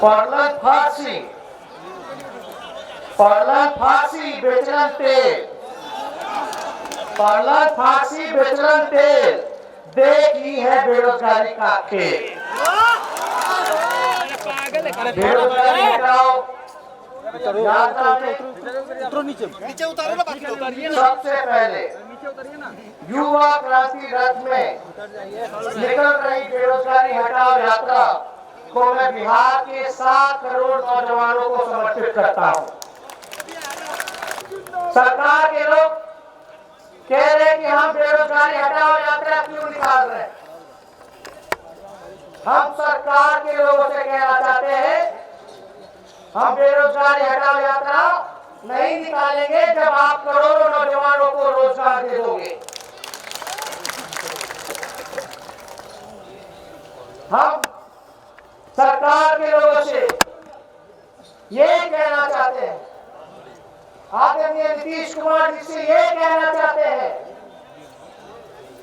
पढ़लन फांसी बेचलन तेल, पढ़लन फांसी बेचलन तेल, देखी है बेरोजगारी का खेल। बेरोजगारी हटाओ यात्रा में सबसे पहले युवा क्रांति रथ में निकल रही बेरोजगारी हटाओ यात्रा को मैं बिहार के 7 करोड़ नौजवानों को समर्पित करता हूं। सरकार के लोग कह रहे कि हम बेरोजगारी हटाओ यात्रा क्यों निकाल रहे हैं। हम सरकार के लोगों से कहना चाहते हैं हम बेरोजगारी हटाओ यात्रा नहीं निकालेंगे जब आप करोड़ों नौजवानों को रोजगार दे दोगे। हम सरकार के लोगों से ये कहना चाहते हैं, आदरणीय नीतीश कुमार जी से ये कहना चाहते हैं,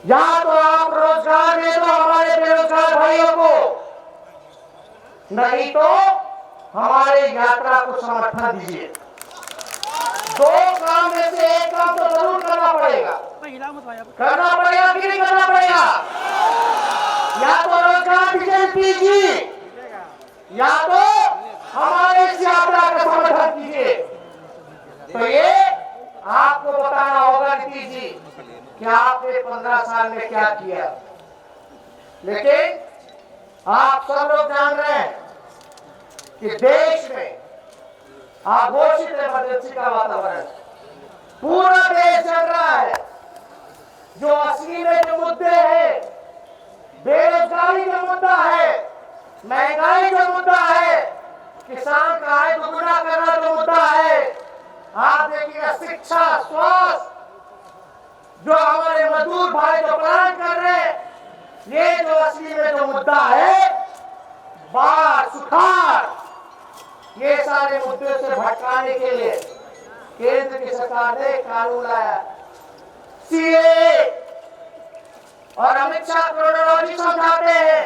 या तो आप रोजगार दे दो हमारे बेरोजगार भाइयों को, नहीं तो हमारे यात्रा को समर्थन दीजिए। 2 काम में से एक काम तो जरूर करना पड़ेगा कि नहीं करना पड़ेगा। या तो रोजगार दीजिए या तो हमारे इस यात्रा का समर्थन कीजिए। तो ये आपको बताना होगा नीतीश जी कि आपने 15 साल में क्या किया। लेकिन आप सब लोग जान रहे हैं कि देश में आघोषित इमरजेंसी का वातावरण, पूरा देश चल रहा है। जो असली में जो मुद्दे हैं, बेरोजगारी का मुद्दा है, महंगाई का मुद्दा है, किसान का आय दुगुना करना जो मुद्दा है, आप देखिए शिक्षा, स्वास्थ्य, जो हमारे मजदूर भाई जो प्लान कर रहे हैं, ये जो असली में जो मुद्दा है, बाढ़, सुखाड़, ये सारे मुद्दों से भटकाने के लिए केंद्र की सरकार ने कानून लाया सीए। और अमित शाह क्रोनोलॉजी समझाते हैं,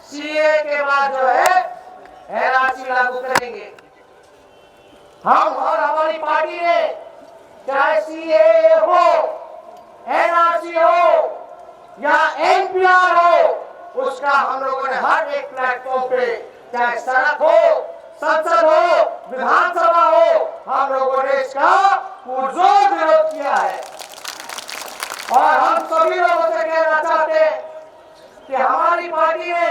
सीए के बाद जो है एनआरसी लागू करेंगे। हम और हमारी पार्टी ने चाहे सीए हो, एनआरसी हो या एनपीआर हो, उसका हम लोगों ने हर एक प्लेटफॉर्म पे, चाहे सड़क हो, संसद हो, विधानसभा हो, हम लोगों ने इसका पुरजोर विरोध किया है। और हम सभी लोगों से कहना चाहते हैं कि हमारी पार्टी ने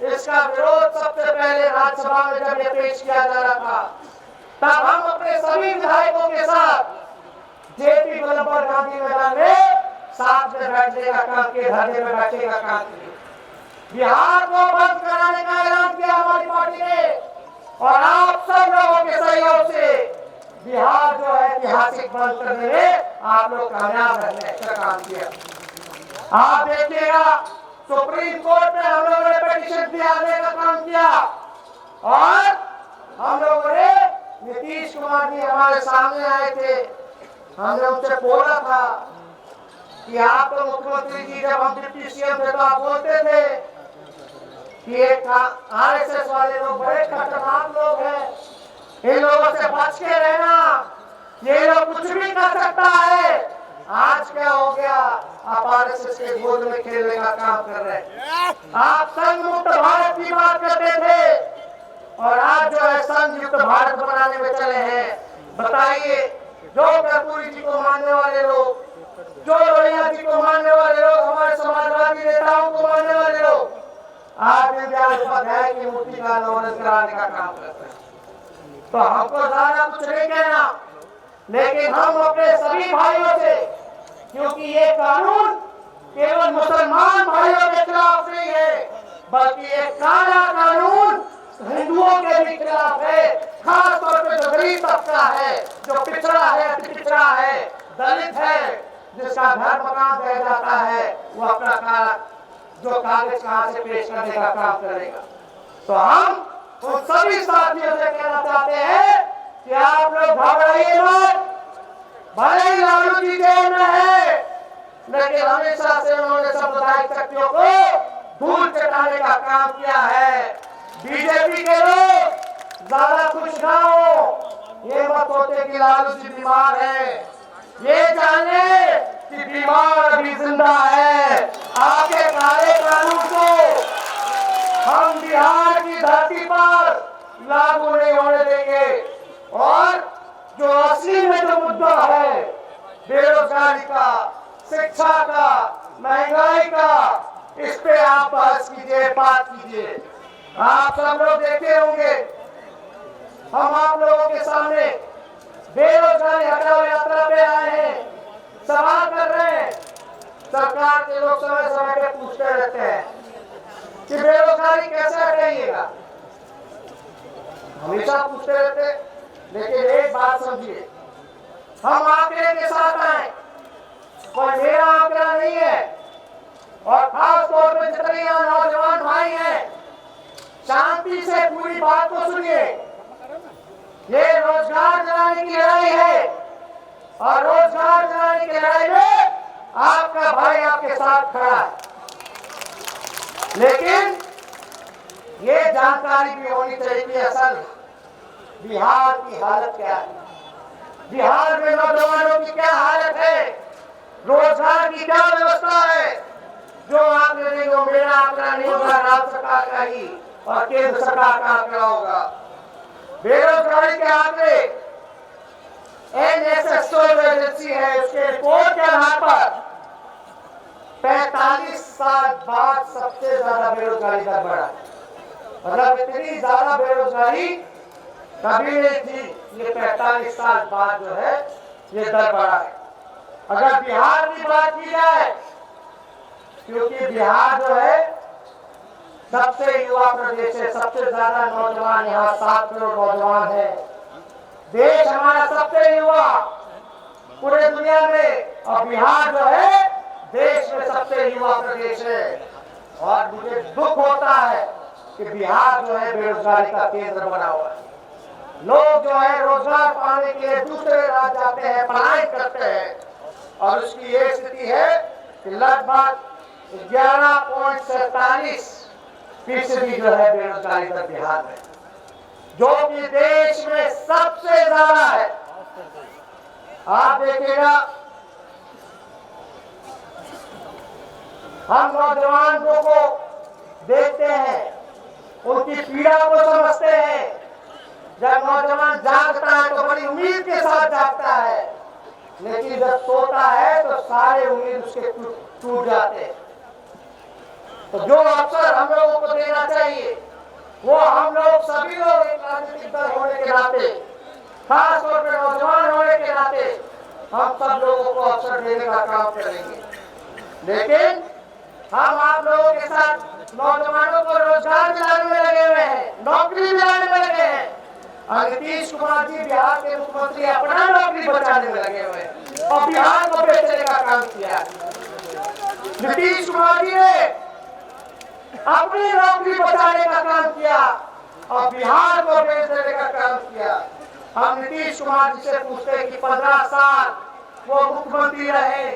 इसका विरोध सबसे पहले राज्यसभा में जब ये पेश किया जा रहा था, तब हम अपने सभी विधायकों के साथ जेपी वल्लभ गांधी मैदान में साथ में बैठने का काम किया, धरने में बैठने का काम किया। बिहार को बंद कराने का ऐलान किया हमारी पार्टी ने, और आप सब लोगों के सहयोग से बिहार जो है ऐतिहासिक बंद करने में आप लोग कामयाब रहने का काम किया। आप देखिएगा सुप्रीम कोर्ट में हम लोगों ने पिटीशन दिलाने का काम किया, और हम लोगों ने नीतीश कुमार जी हमारे सामने आए थे, हमने उनसे बोला था कि आप तो मुख्यमंत्री जी जब हम डिप्टी सीएम थे तो आप बोलते थे कि आरएसएस वाले लोग बड़े खतरनाक लोग हैं, इन लोगों से बच के रहना, ये लोग कुछ भी कर सकता है। आज क्या हो गया, आप आरएसएस के गोद में खेलने का काम कर रहे हैं। आप संघ मुक्त भारत की बात करते थे, और आज जो है संघ युक्त भारत बनाने में चले हैं। बताइए, जो कर्पूरी जी को मानने वाले लोग, जो लोहिया जी को मानने वाले लोग, हमारे समाजवादी नेताओं को मानने वाले लोग, आज उपाध्याय की मूर्ति का अनावरण कराने का काम करते हैं। तो हमको ज्यादा कुछ नहीं कहना, लेकिन हम अपने सभी भाइयों से, क्योंकि ये कानून केवल मुसलमान भाइयों के खिलाफ नहीं है, बल्कि ये काला कानून हिंदुओं के भी खिलाफ है। खास तौर पे जो गरीब तबका है, जो पिछड़ा है, अति पिछड़ा है, दलित है, जिसका घर मकान रह जाता है, वो अपना जो कागज कहां से पेश करने का काम करेगा। तो हम उन सभी साथियों से कहना चाहते हैं कि आप लोग घबराइए मत। भले ही लालू जी जेल में है, लेकिन हमेशा से उन्होंने सांप्रदायिक शक्तियों को धूल चटाने का काम किया है। बीजेपी के लोग ज्यादा खुश ना हो। ये मत सोचे कि लालू जी बीमार है, ये जाने कि बीमार अभी जिंदा है। आपके काले कानून को हम बिहार की धरती पर लागू नहीं होने देंगे। और जो असली में जो मुद्दा है बेरोजगारी का, शिक्षा का, महंगाई का, इस पे आप बहस कीजिए, बात कीजिए। आप सब लोग देखे होंगे, हम आप लोगों के सामने बेरोजगारी हटाओ यात्रा पे आए हैं, सवाल कर रहे हैं। सरकार के लोग समय समय पे पूछते रहते हैं कि बेरोजगारी कैसे हटाइएगा, हमेशा पूछते रहते। लेकिन एक बात समझिए, हम आंकड़े के साथ आए, कोई मेरा आंकड़ा नहीं है। और खास तौर पर जितने यहाँ नौजवान भाई हैं, शांति से पूरी बात को सुनिए। ये रोजगार दिलाने की लड़ाई है और रोजगार दिलाने की लड़ाई में आपका भाई आपके साथ खड़ा है। लेकिन ये जानकारी भी होनी चाहिए कि असल बिहार की हालत क्या है, बिहार में नौजवानों की क्या हालत है, रोजगार की क्या व्यवस्था है। जो आंकड़े नहीं, वो मेरा आंकड़ा नहीं होगा, राज्य सरकार का ही और केंद्र सरकार का आंकड़ा होगा। बेरोजगारी के आंकड़े एनएसएसओ एजेंसी है, उसके रिपोर्ट के आधार पर 45 साल बाद सबसे ज्यादा बेरोजगारी दर बढ़ा। मतलब इतनी ज्यादा बेरोजगारी कभी नहीं थी, ये 45 साल बाद जो है ये दर बढ़ा है। अगर बिहार की बात की जाए, क्योंकि बिहार जो है सबसे युवा प्रदेश है, सबसे ज्यादा नौजवान यहाँ 7 करोड़ नौजवान है। देश हमारा सबसे युवा पूरे दुनिया में, और बिहार जो है देश में सबसे युवा प्रदेश है। और मुझे दुख होता है कि बिहार जो है बेरोजगारी का केंद्र बना हुआ है। लोग जो है रोजगार पाने के लिए दूसरे राज्य जाते हैं, पढ़ाई करते हैं, और उसकी ये स्थिति है कि लगभग 11.47% जो है बेरोजगारी दर बिहार में, जो कि देश में सबसे ज्यादा है। आप देखिएगा, हम नौजवानों को देखते हैं, उनकी पीड़ा को समझते हैं। जब नौजवान जागता है तो बड़ी उम्मीद के साथ जागता है, लेकिन जब सोता है तो सारे उम्मीद उसके टूट जाते हैं। तो जो अवसर हम लोगों को देना चाहिए, वो हम लोग सभी लोग एक राजनीतिक दल होने के नाते, खास तौर पर नौजवान होने के नाते, हम सब लोगों को अवसर देने का काम करेंगे। लेकिन हम आप लोगों के साथ नौजवानों को रोजगार दिलाने में लगे हुए हैं, नौकरी दिलाने में लगे हैं। नीतीश कुमार जी बिहार के मुख्यमंत्री अपना नौकरी बचाने में लगे हुए हैं और बिहार को बेचने का काम किया। नीतीश कुमार जी ने अपनी नौकरी बचाने का काम किया और बिहार को बेच देने का काम किया। हम नीतीश कुमार जी से पूछते हैं कि 15 साल वो मुख्यमंत्री रहे,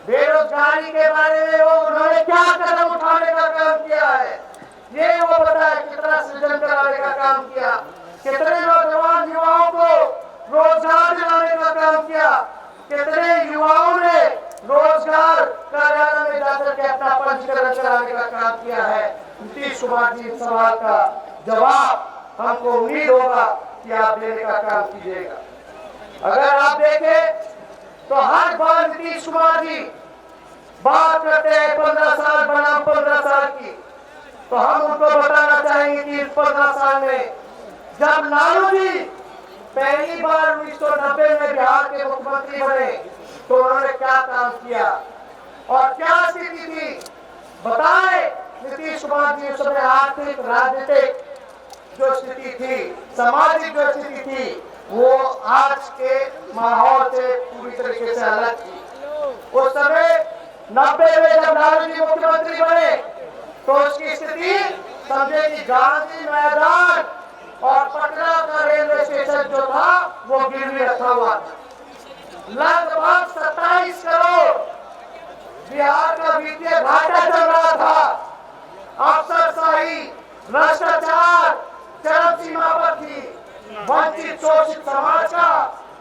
बेरोजगारी के बारे में वो उन्होंने क्या कदम उठाने का काम किया है, ये वो बताया। कितना सृजन कराने का काम किया, कितने नौजवान युवाओं को रोजगार दिलाने का काम किया, कितने युवाओं ने रोजगार कार्यालय में जाकर के अपना पंजीकरण कराने का काम किया है। नीतीश कुमार जी इस सवाल का जवाब हमको उम्मीद होगा कि आप देने का काम कीजिएगा। अगर आप देखें तो हर बार नीतीश कुमार जी बात करते हैं 15 साल बनाम 15 साल की, तो हम उनको बताना चाहेंगे कि इस 15 साल में जब लालू जी पहली बार 1990 में बिहार के मुख्यमंत्री बने तो उन्होंने क्या काम किया और क्या स्थिति थी, बताए नीतीश कुमार जी। उस समय आर्थिक, राजनीतिक जो स्थिति थी, सामाजिक जो स्थिति थी, वो आज के माहौल से पूरी तरीके से अलग थी। उस समय 90 में जब लालू जी मुख्यमंत्री बने तो उसकी स्थिति समझे कि गांधी मैदान और पटना का रेलवे स्टेशन जो था वो गिरवी रखा हुआ था। लगभग 27 करोड़ बिहार का वित्तीय घाटा चल रहा था। अफसरशाही, भ्रष्टाचार चरम सीमा पर थी। वंचित शोषित समाज का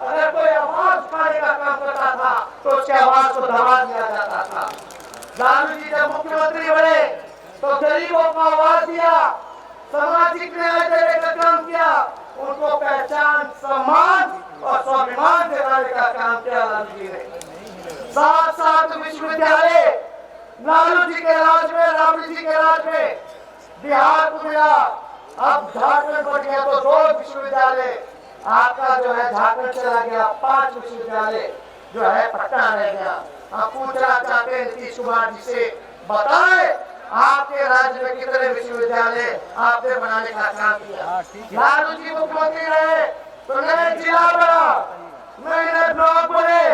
अगर कोई आवाज उठाने का काम करता था तो उसके आवाज को दबा दिया जाता था। लालू जी जब मुख्यमंत्री बने तो गरीबों को आवाज दिया, सामाजिक न्याय देने का काम किया, उनको पहचान, सम्मान और स्वाभिमान दिलाने का काम किया लालू जी ने। साथ साथ विश्वविद्यालय लालू जी के राज में, राबड़ी जी के राज में बिहार को मिला। अब झारखंड बढ़ गया तो 2 विश्वविद्यालय, आपका जो है झारखंड चला गया 5 विश्वविद्यालय जो है पटना रह गया। आप पूछना चाहते हैं नीतीश कुमार जी से, बताएं आपके राज्य में कितने विश्वविद्यालय आपने बनाने का काम किया। लालू जी मुख्यमंत्री रहे तो नए जिला बना, नए ब्लॉक बने,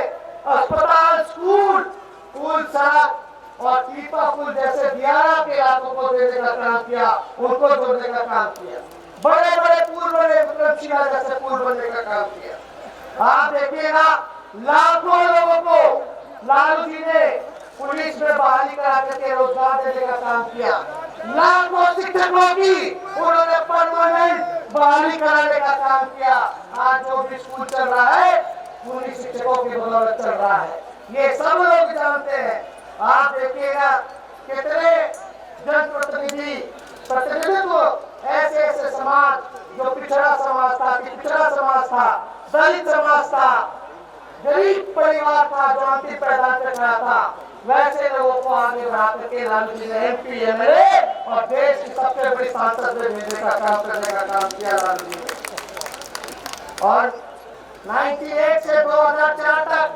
अस्पताल, स्कूल, पुल, सड़क और पीपा पुल जैसे दियारा के इलाकों को देने का काम किया, उनको जोड़ने का काम किया। बड़े बड़े पुल बने, विक्रमशिला जैसे पुल बनने का काम किया। आप देखिएगा लाखों लोगों को लालू जी ने पुलिस में बहाली करा करके रोजगार देने का काम किया। लाखों शिक्षकों की उन्होंने परमानेंट बहाली कराने का काम किया। आज जो भी स्कूल चल रहा है पुलिस शिक्षकों की बदौलत चल रहा है, ये सब लोग जानते हैं। आप देखिएगा कितने जनप्रतिनिधि प्रतिनिधित्व ऐसे ऐसे समाज जो पिछड़ा समाज था, दलित समाज था, गरीब परिवार था, जो अंतिम पैदान पे खड़ा था, वैसे लोगों को आगे बढ़ा करके लालू जी ने MP, MLA और देश की सबसे बड़ी सांसद में भेजने का काम करने का काम किया लालू जी ने। और 98 से 2004 तक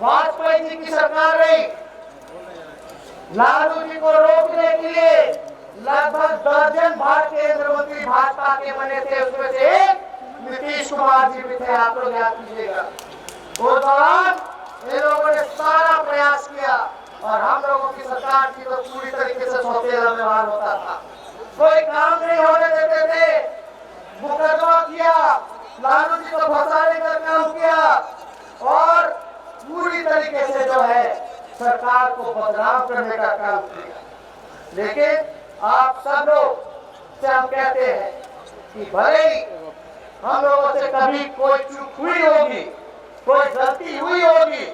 वाजपेयी जी की सरकार रही। लालू जी को रोकने के लिए लगभग दर्जन भारतीय केंद्रीय मंत्री भाजपा के बने थे, उसमें से एक नीतीश कुमार जी भी थे। आप लोग याद कीजिएगा, वो दौरान इन लोगों ने सारा प्रयास किया और हम लोगों की सरकार की तो पूरी तरीके से सौतेला व्यवहार होता था, कोई काम नहीं होने देते थे। मुकदमा किया, लालू जी को फंसाने का काम किया और पूरी तरीके से जो है सरकार को बदनाम करने का काम किया। लेकिन आप सब लोग से हम कहते हैं कि भले ही हम लोगों से कभी कोई चूक हुई होगी, कोई गलती हुई होगी,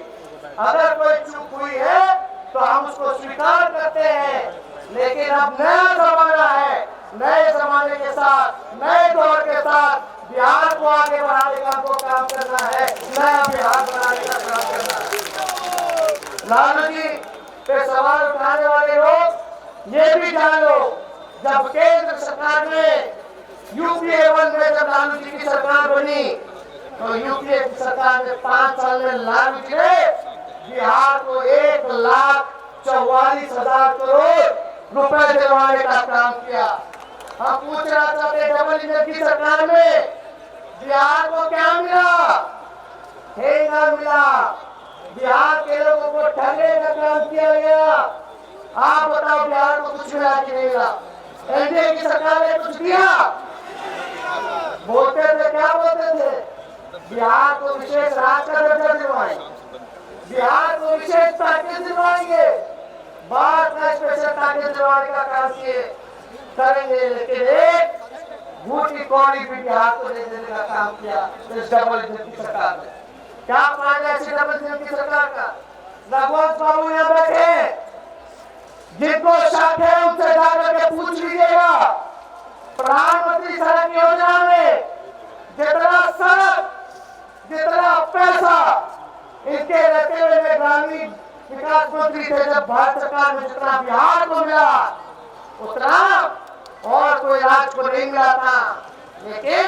अगर कोई चूक हुई है तो हम उसको स्वीकार करते हैं। लेकिन अब नया जमाना है, नए जमाने के साथ, नए दौर के साथ बिहार को आगे बढ़ाने का हमको काम करना है, नया बिहार बनाने का काम करना है। लालू जी पे सवाल उठाने वाले लोग ये भी जान लो, जब केंद्र सरकार में UPA 1 में जब लालू जी की सरकार बनी तो UPA की सरकार ने 5 साल में लालू जी ने बिहार को 1,44,000 करोड़ रुपए दिलवाने का काम किया। हम पूछना चाहते डबल इंजन की सरकार में बिहार को क्या मिला? ठेंगा मिला। बिहार के लोगों को ठगने का काम किया गया। आप बताओ बिहार को कुछ मिला कि नहीं मिला? NDA की सरकार ने कुछ दिया? बोलते थे, क्या बोलते थे? बिहार को विशेष राज्य का दर्जा दिलवाएंगे, बिहार को विशेष पैकेज दिलवाएंगे, बाढ़ का स्पेशल पैकेज दिलवाने का काम किए करेंगे। लेकिन एक बूटी कौड़ी भी बिहार को दे देने का काम किया इस डबल इंजन की सरकार ने। क्या फायदा ऐसी डबल इंजन की सरकार का? रघुवंश बाबू यहाँ बैठे हैं, जिनको शक है उनसे जाकर के पूछ लीजिएगा। प्रधानमंत्री सड़क योजना में जितना सड़क, जितना पैसा इनके रहते हुए में ग्रामीण विकास मंत्री थे जब भारत सरकार में, जितना बिहार को मिला उतना और कोई राज्य को नहीं मिला था। लेकिन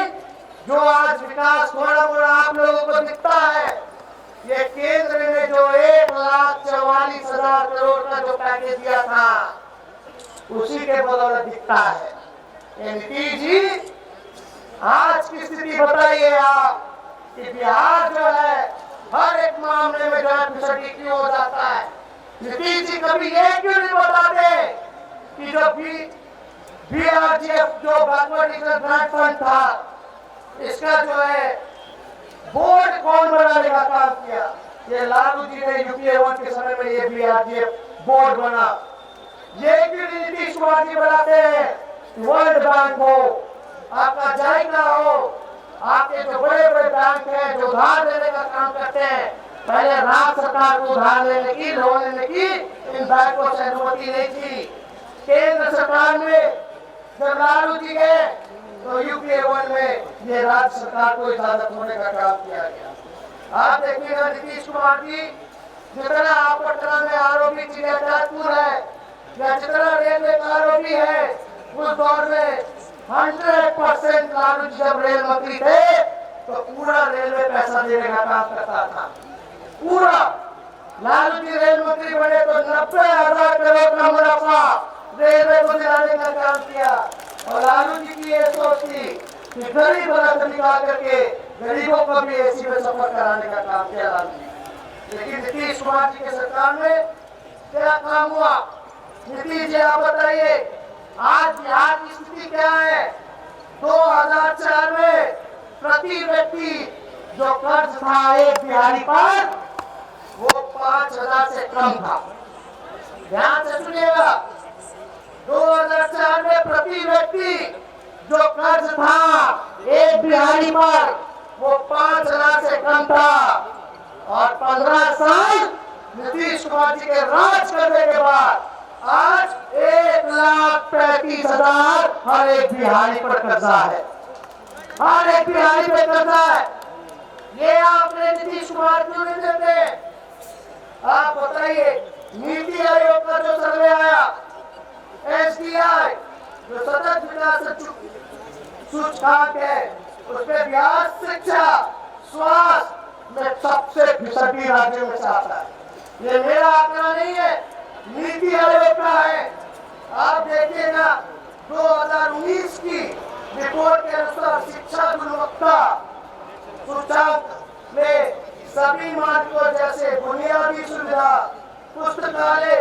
जो आज विकास थोड़ा मोड़ा आप लोगों को दिखता है, ये केंद्र ने जो 1,44,000 करोड़ का जो पैकेज दिया था उसी के बदौलत दिखता है। नीतीश जी आज की स्थिति बताइए आप कि बिहार जो है हर एक मामले में जो है पिछड़ी क्यों हो जाता है? नीतीश जी कभी ये क्यों नहीं बताते कि जो BRGF जो बैकवर्ड ग्रांट फंड था, इसका जो है बोर्ड कौन बनाने का काम किया? ये लालू जी ने UPA 1 के समय में ये BRGF बोर्ड बना। ये क्यों नीतीश कुमार जी बनाते हैं? वर्ल्ड बैंक हो, आपका जायका हो, आपके जो बड़े बड़े बैंक हैं जो उधार लेने का काम करते हैं, पहले राज्य सरकार को उधार लेने की, लोन लेने की इन बैंकों से अनुमति नहीं थी। केंद्र सरकार में जब लालू जी गए तो यूपीए 1 में ये राज्य सरकार को इजाजत होने का काम किया गया। आप देखिएगा नीतीश कुमार जी, जितना आप पटना में आरोपी चिड़ियाघर है या जितना रेलवे का आरोपी है, उस दौर में 100% लालू जी जब रेल मंत्री थे तो पूरा रेलवे पैसा देने का काम करता था। पूरा लालू जी रेल मंत्री बने तो 90,000 करोड़ का मुनाफा रेलवे को दिलाने का काम किया। और लालू जी की ये सोच थी कि गरीब रथ निकाल करके गरीबों को भी एसी में सफर कराने का काम किया लालू जी। लेकिन नीतीश कुमार जी के सरकार में क्या काम हुआ? नीतीश जी आप बताइए, आज बिहार की स्थिति क्या है? 2004 में प्रति व्यक्ति जो कर्ज था एक बिहारी पर, वो 5,000 से कम था। ध्यान से सुनिएगा, 2004 में प्रति व्यक्ति जो कर्ज था एक बिहारी पर, वो 5,000 से कम था। और 15 साल नीतीश कुमार जी के राज करने के बाद आज 1,35,000 हर एक बिहारी पर कर्जा है। हर एक बिहारी पे कर्जा है। ये आपने नीतीश कुमार क्यों नहीं देते? आप बताइए, नीति आयोग का जो सर्वे आया, SBI जो सतत विकास सूचकांक है, उसमें बिहार शिक्षा स्वास्थ्य में सबसे पिछड़ी राज्यों में से आता है। ये मेरा आंकड़ा नहीं है, नीति आयोग का है। आप देखिएगा 2019 की रिपोर्ट के अनुसार शिक्षा गुणवत्ता सूचकांक में सभी मानकों जैसे बुनियादी सुविधा, पुस्तकालय,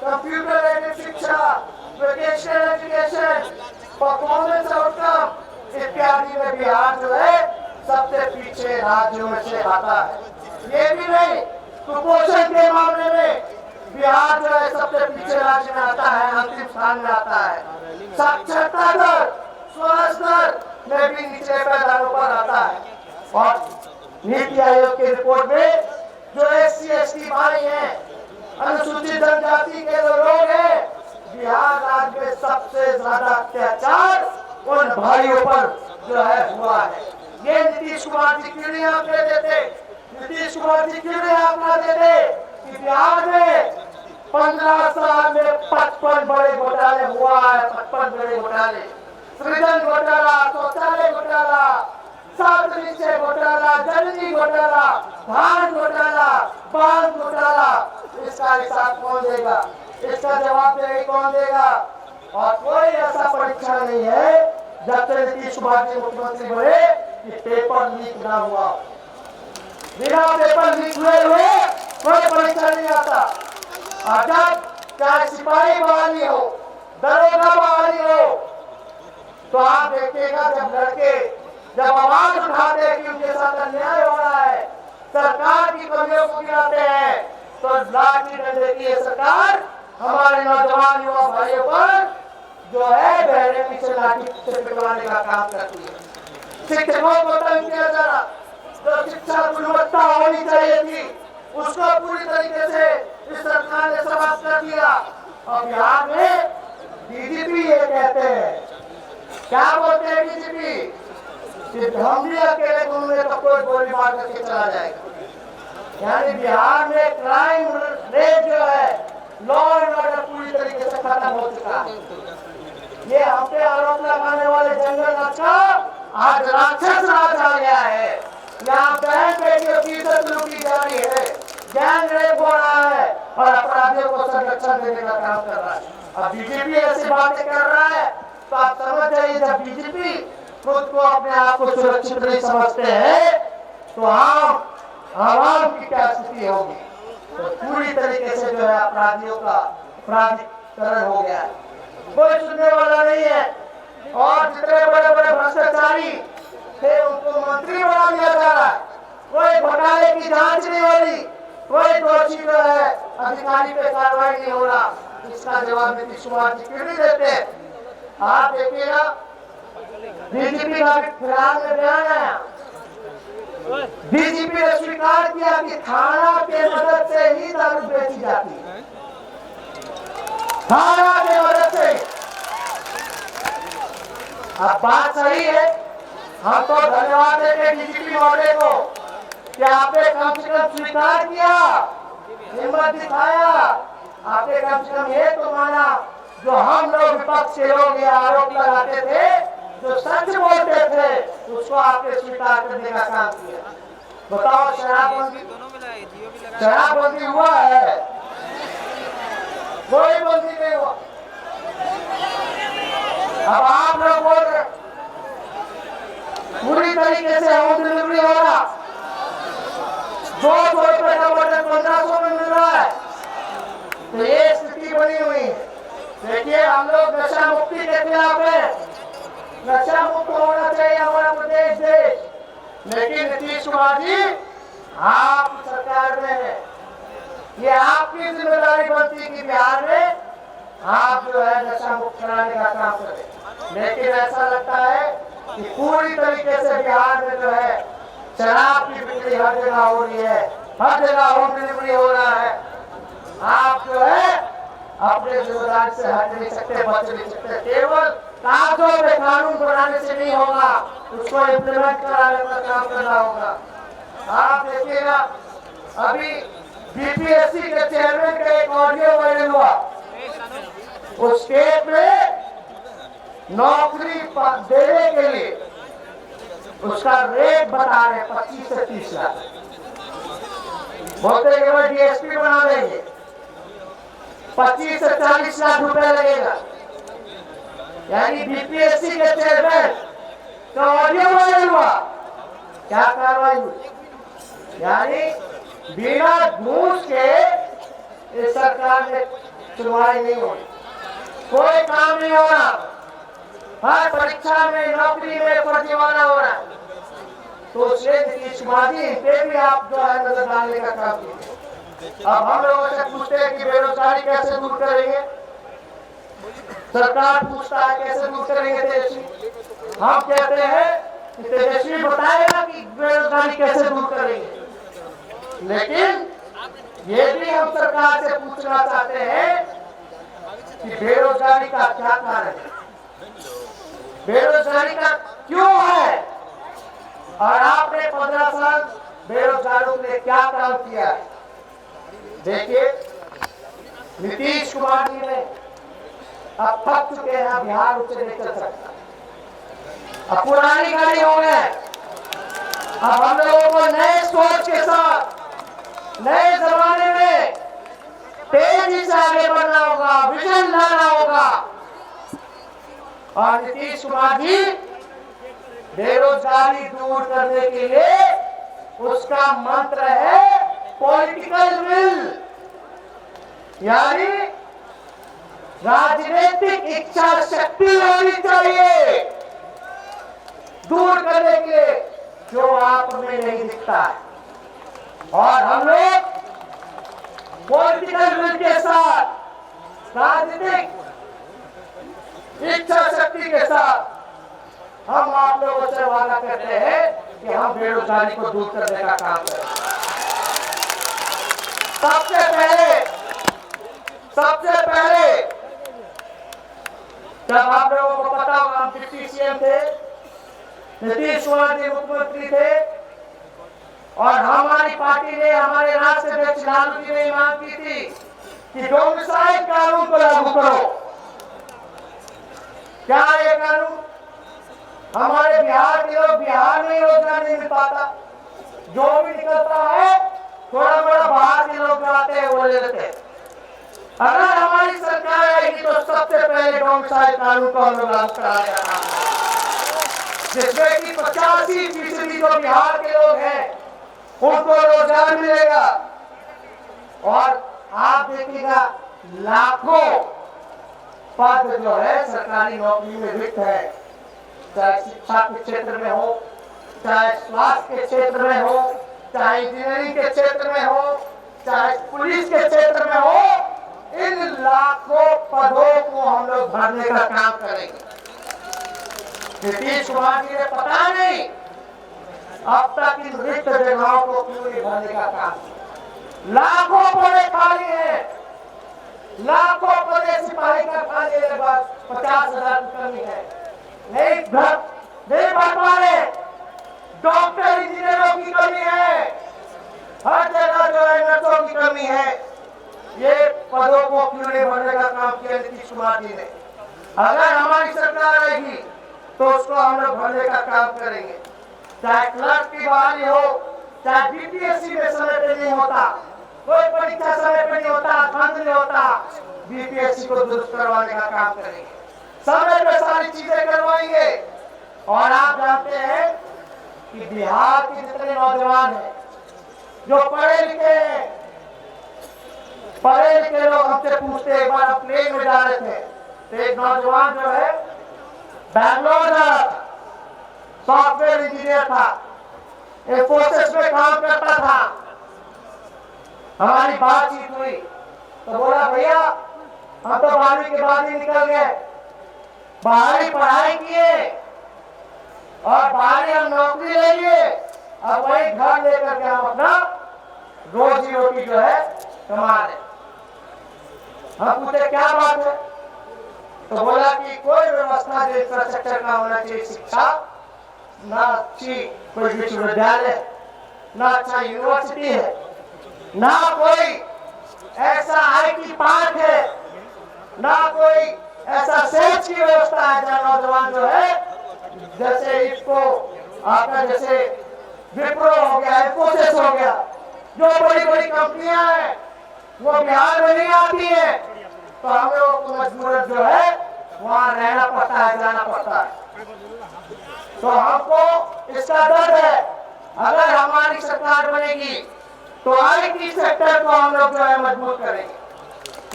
कंप्यूटर एडेड शिक्षा, वोकेशनल एजुकेशन, परफॉर्मेंस आउटकम इत्यादि में बिहार जो है सबसे पीछे राज्यों में से आता है। ये भी नहीं, कुपोषण के मामले में बिहार जो है सबसे पीछे राज्य में आता है, अंतिम स्थान में आता है। साक्षरता दर, स्वास्थ्य दर में भी निचले पैदारों पर आता है। और नीति आयोग की रिपोर्ट में जो SC ST भाई हैं, अनुसूचित जनजाति के जो लोग हैं, बिहार राज्य में सबसे ज्यादा अत्याचार उन भाइयों पर जो है हुआ है। ये नीतीश कुमार जी क्यों नहीं आंकड़े देते? नीतीश कुमार जी क्यों नहीं आंकड़ा देते कि बिहार में 15 साल में 55 बड़े घोटाले हुआ है। 55 बड़े घोटाले, सृजन घोटाला, शौचालय घोटाला, छात्र घोटाला, जननी घोटाला, धान घोटाला, बांध घोटाला। इसका हिसाब कौन देगा? इसका जवाब देगा कौन देगा? और कोई ऐसा परीक्षा नहीं है जब से नीतीश कुमार जी मुख्यमंत्री बने कि पेपर लीक ना हुआ। बिना पेपर लीक हुए कोई परीक्षा नहीं आता। और जब चाहे सिपाही बहाली हो, दरोगा बहाली हो, तो आप देखिएगा जब लड़के जब आवाज उठाते हैं कि उनके साथ अन्याय हो रहा है, सरकार की कमियों को गिनाते हैं, तो लाठी डंडे की सरकार हमारे नौजवान युवा भाइयों पर जो है बहरे पीछे लाठी से पिटवाने का काम करती है। शिक्षकों को तंग किया जा रहा, जो शिक्षा गुणवत्ता होनी चाहिए थी उसको पूरी तरीके से इस सरकार ने समाप्त कर दिया। और बिहार में DGP ये कहते हैं, क्या बोलते हैं DGP कि हम भी अकेले घूमने तो कोई गोली मार करके चला जाएगा। यानी बिहार में क्राइम रेट जो है, लॉ एंड ऑर्डर पूरी तरीके से खत्म हो चुका है। ये हम पे आरोप लगाने वाले जंगल राज का आज राक्षस राज आ गया है। यहाँ बहन बेटियों की इज्जत लूटी जा रही है, गैंग रेप हो रहा है और अपराधियों को संरक्षण देने का काम कर रहा है। अब BJP ऐसी बातें कर रहा है तो आप समझ जाइए, जब BJP खुद को अपने आप को सुरक्षित नहीं समझते हैं तो आवाम की क्या स्थिति होगी। तो पूरी तरीके से जो है अपराधियों का अपराधीकरण हो गया है, कोई सुनने वाला नहीं है। और जितने बड़े बड़े भ्रष्टाचारी थे उनको मंत्री बना दिया जा रहा है। कोई घोटाले की जांच नहीं हो रही, कोई दोषी जो है अधिकारी पे कार्रवाई नहीं हो रहा। इसका जवाब नीतीश कुमार जी क्यों नहीं देते? आप देखिएगा डीजीपी का फिलहाल में बयान आया, डीजीपी ने स्वीकार किया कि थाना के मदद से ही दारू बेची जाती है, थाना के मदद से। अब बात सही है, हम तो धन्यवाद देते डीजीपी महोदय को कि आपने कम से कम स्वीकार किया, हिम्मत दिखाया, आपने कम से कम ये तो माना जो हम लोग विपक्ष के लोग ये आरोप लगाते थे, जो सच बोलते थे, उसको आपने स्वीकार करने का काम किया। बताओ शराबबंदी हुआ है? कोई बंदी नहीं हुआ। अब आप लोग बोल रहे पूरी तरीके से होम डिलीवरी हो रहा, 200 रुपए का बटन 1500 में मिल रहा है, तो ये स्थिति बनी हुई है। देखिए, हम लोग नशा मुक्ति के खिलाफ है, नशा मुक्त होना चाहिए हमारा प्रदेश देश, लेकिन नीतीश कुमार जी आप सरकार में है, ये आपकी जिम्मेदारी बनती कि बिहार में आप जो है नशा मुक्त कराने का काम करें। लेकिन ऐसा लगता है कि पूरी तरीके से बिहार में जो है शराब की बिक्री हर जगह हो रही है, हर जगह होम डिलीवरी हो रहा है। आप जो है अपने जिम्मेदारी से हट नहीं सकते, बच नहीं सकते। केवल कागजों पे कानून बनाने से नहीं होगा, उसको इम्प्लीमेंट कराने का काम करना होगा। आप देखिएगा, अभी बीपीएससी के चेयरमैन का एक ऑडियो वायरल हुआ, उस स्टेट में नौकरी देने के लिए उसका रेट बता रहे 25 से 30 लाख, बोलते केवल डीएसपी बना देंगे, 25 से 40 लाख रुपए लगेगा। यानी बीपीएससी के चेयरमैन का ऑडियो वायरल हुआ, क्या कार्रवाई हुई? यानी बिना घूस के इस सरकार में सुनवाई नहीं होगी, कोई काम नहीं हो रहा, हर परीक्षा में नौकरी में फर्जीवाड़ा हो रहा है। तो इसलिए नीतीश कुमार जी पे भी आप जो है नजर डालने का काम कीजिए। अब हम लोगों से पूछते हैं कि बेरोजगारी कैसे दूर करेंगे, सरकार पूछता है कैसे दूर करेंगे तेजस्वी, हम कहते हैं कि तेजस्वी बताएगा कि बेरोजगारी कैसे दूर करेंगे। लेकिन ये भी हम सरकार से पूछना चाहते हैं कि बेरोजगारी का क्या कारण है, बेरोजगारी का क्यों है, और आपने 15 साल बेरोजगारों के लिए क्या काम किया है। देखिए, नीतीश कुमार जी ने अब थक चुके हैं, बिहार उससे नहीं चल सकता, अब पुरानी गाड़ी हो गए। अब हम लोगों को नए सोच के साथ नए जमाने में तेजी से आगे बढ़ना होगा, विजन लाना होगा। और नीतीश कुमार जी बेरोजगारी दूर करने के लिए उसका मंत्र है पॉलिटिकल विल, यानी राजनीतिक इच्छा शक्ति होनी चाहिए दूर करने के लिए, जो आप में नहीं दिखता है। और हम लोग पॉलिटिकल विल के साथ, राजनीतिक इच्छा शक्ति के साथ हम आप लोगों से वादा करते हैं कि हम बेरोजगारी को दूर करने का काम करें। सबसे पहले जब आप लोगों को पता होगा, हम डिप्टी सीएम थे, नीतीश कुमार जी मुख्यमंत्री थे, और हमारी पार्टी ने, हमारे राष्ट्रीय अध्यक्ष लालू जी ने मांग की थी कि डोमिसाइल कानून को लागू करो। क्या ये कानून हमारे बिहार के लोग बिहार में रोजगार नहीं मिल पाता, जो भी निकलता है थोड़ा बड़ा बाहर के लोग आते हैं वो ले लेते हैं। अगर हमारी सरकार आएगी तो सबसे पहले डोमिसाइल कानून को हम लोग लागू कराएगा, जिसमें कि 85% जो बिहार के लोग हैं उनको रोजगार मिलेगा। और आप देखिएगा लाखों पद जो है सरकारी नौकरी में रिक्त है, चाहे शिक्षा के क्षेत्र में हो, चाहे स्वास्थ्य के क्षेत्र में हो, चाहे इंजीनियरिंग के क्षेत्र में हो, चाहे पुलिस के क्षेत्र में हो, इन लाखों पदों को हम लोग भरने का काम करेंगे। नीतीश कुमार जी ने पता नहीं अब तक इन रिक्त जगहों को क्यों नहीं भरने का काम। लाखों पदे खाली है, लाखों पदे सिपाही का खाली है, बस 50,000 की कमी है, नहीं भर पा रहे। डॉक्टर इंजीनियरों की कमी है, हर जगह जो है नर्सों की कमी है। ये पदों को क्यों नहीं भरने का काम किया नीतीश कुमार जी ने। अगर हमारी सरकार आएगी तो उसको हम लोग भरने का काम करेंगे। चाहे क्लर्क की बहाली हो, चाहे बीपीएससी में समय पे नहीं होता, कोई परीक्षा समय पे नहीं होता, बंद नहीं होता, बीपीएससी को दुरुस्त करवाने का काम करेंगे, समय पे सारी चीजें करवाएंगे। और आप जानते हैं कि बिहार के जितने नौजवान हैं जो पढ़े लिखे लोग हमसे पूछते, एक बार प्लेन में जा रहे थे तो एक नौजवान जो है बैंगलोर जा रहा था, सॉफ्टवेयर इंजीनियर था, इंफोसिस में काम करता था। हमारी बातचीत हुई तो बोला भैया हम तो 12वीं के बाद ही निकल गए, 12वीं पढ़ाई किए और 12वीं हम नौकरी ले लिए, अब वही घर लेकर के हम अपना रोजी रोटी जो है कमा रहे। हम पूछे क्या बात है, तो बोला कि कोई व्यवस्था जो इंफ्रास्ट्रक्चर का होना चाहिए, शिक्षा ना अच्छी कोई विश्वविद्यालय, ना अच्छा यूनिवर्सिटी है, ना कोई ऐसा आईटी पार्क है, ना कोई ऐसा सेल्स की व्यवस्था है जहाँ नौजवान जो है जैसे इसको आपका जैसे विप्रो हो गया, इंफोसिस हो गया, जो बड़ी बड़ी कंपनियां हैं वो बिहार में नहीं आती है, तो हम लोग को मजबूरन जो है वहाँ रहना पड़ता है, जाना पड़ता है। तो हमको इसका डर है, अगर हमारी सरकार बनेगी तो आईटी सेक्टर को हम लोग जो है मजबूत करेंगे।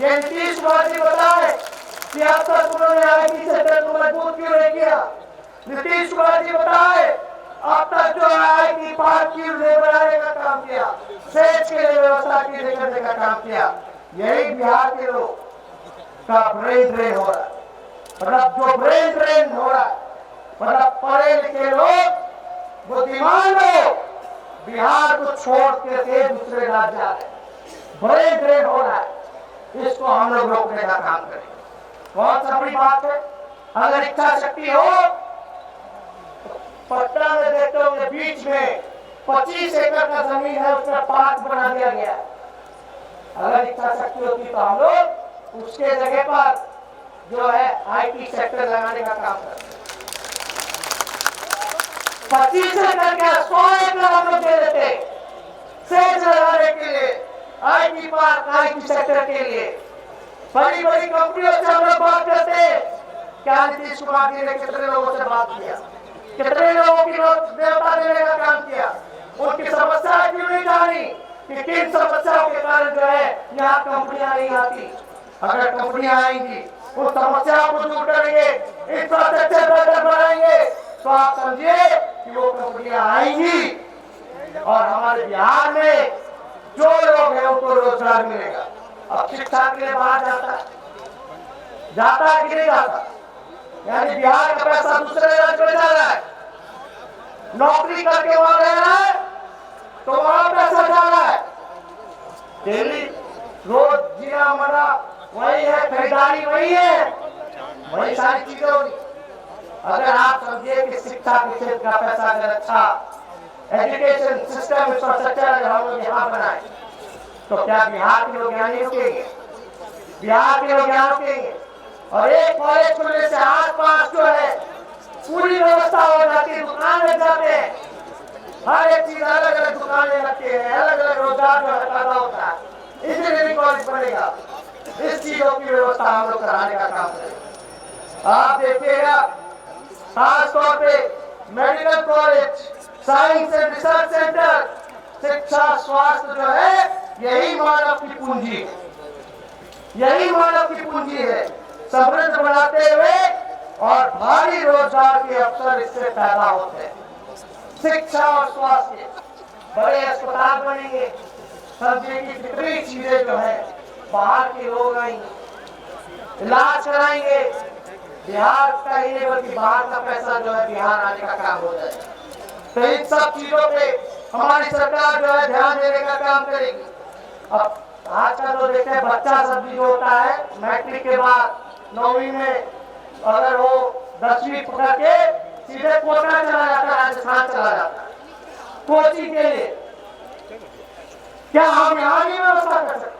ये नीतीश कुमार जी बताए कि अब तक उन्होंने आईटी सेक्टर को मजबूत क्यों नहीं किया। नीतीश कुमार जी बताए अब तक जो है आईटी पार्क की बनाने का काम किया, सेज के लिए व्यवस्था करने का काम किया। यही बिहार के लोग का ब्रेन ड्रेन हो रहा है, मतलब जो ब्रेन ड्रेन हो रहा है, मतलब पढ़े लिखे लोग, बुद्धिमान लोग बिहार को छोड़ के दूसरे राज्य जा रहे, ब्रेन ड्रेन हो रहा है। इसको हम लोग रोकने का काम करेंगे। बहुत सा बड़ी बात है, अगर इच्छा शक्ति हो, पटना में देखते होंगे बीच में 25 एकड़ का जमीन है, उसमें पार्क बना दिया गया है। अगर इच्छा शक्ति होती तो हम लोग उसके जगह पर जो है आईटी सेक्टर लगाने का काम करते। 25 एकड़ का 100 एकड़ हम लोग दे देते सेज लगाने के लिए, आईटी पार्क, आईटी सेक्टर के लिए। बड़ी बड़ी कंपनियों से हम लोग बात करते। क्या नीतीश कुमार जी ने कितने लोगों से बात किया, कितने लोगों की न्योता देने का काम किया, उनकी समस्या क्यों नहीं जानी कि किन समस्याओं के कारण जो है यहाँ कंपनियां नहीं आती। अगर कंपनियां आएंगी उन समस्याओं को दूर करेंगे, इंफ्रास्ट्रक्चर बेहतर बनाएंगे, तो आप समझिए कि वो कंपनियां आएंगी और हमारे बिहार में जो लोग हैं उनको रोजगार मिलेगा। अब शिक्षा के लिए बाहर जाता है कि नहीं जाता, यानी बिहार का पैसा दूसरे राज्य में जा रहा है, नौकरी करके वहां रह रहा है तो वहां पैसा जा रहा है, डेली रोज जीना मरना वही है, खरीदारी वही है, वही सारी चीजें होगी। अगर आप समझिए कि शिक्षा के क्षेत्र का पैसा अगर अच्छा एजुकेशन सिस्टम इंफ्रास्ट्रक्चर अगर हम लोग यहाँ बनाए तो क्या बिहार के लोग यहाँ नहीं रुकेंगे, बिहार के लोग यहाँ रुकेंगे। और एक कॉलेज खुलने से आस-पास जो है पूरी व्यवस्था हो जाती है, दुकान लग जाते हैं, हर एक चीज अलग अलग दुकानें लगती है, अलग अलग रोजगार जो पैदा होता है, इंजीनियरिंग कॉलेज बनेगा। इस चीजों की व्यवस्था हम लोग कराने का काम करेंगे। आप देखिएगा खास तौर पे medical college, science and research centre, शिक्षा, स्वास्थ्य जो है यही मानव की पूंजी है, यही मानव की पूंजी है। समृद्ध बनाते हुए और भारी रोजगार के अवसर इससे पैदा होते हैं। शिक्षा और स्वास्थ्य, बड़े अस्पताल बनेंगे, समझिए कि कितनी चीजें जो है बाहर के लोग आएंगे, इलाज कराएंगे, बिहार का ही नहीं बल्कि बाहर का पैसा जो है बिहार आने का काम हो जाए। तो इन सब चीजों पे हमारी सरकार जो है ध्यान देने का काम करेगी। अब आज का जो देखते हैं बच्चा सब भी जो होता है मैट्रिक के बाद 9वीं में अगर वो 10वीं पकड़ के सीधे कोटा चला जाता है, राजस्थान चला जाता है कोचिंग के लिए। क्या हम यहाँ नहीं व्यवस्था कर सकते?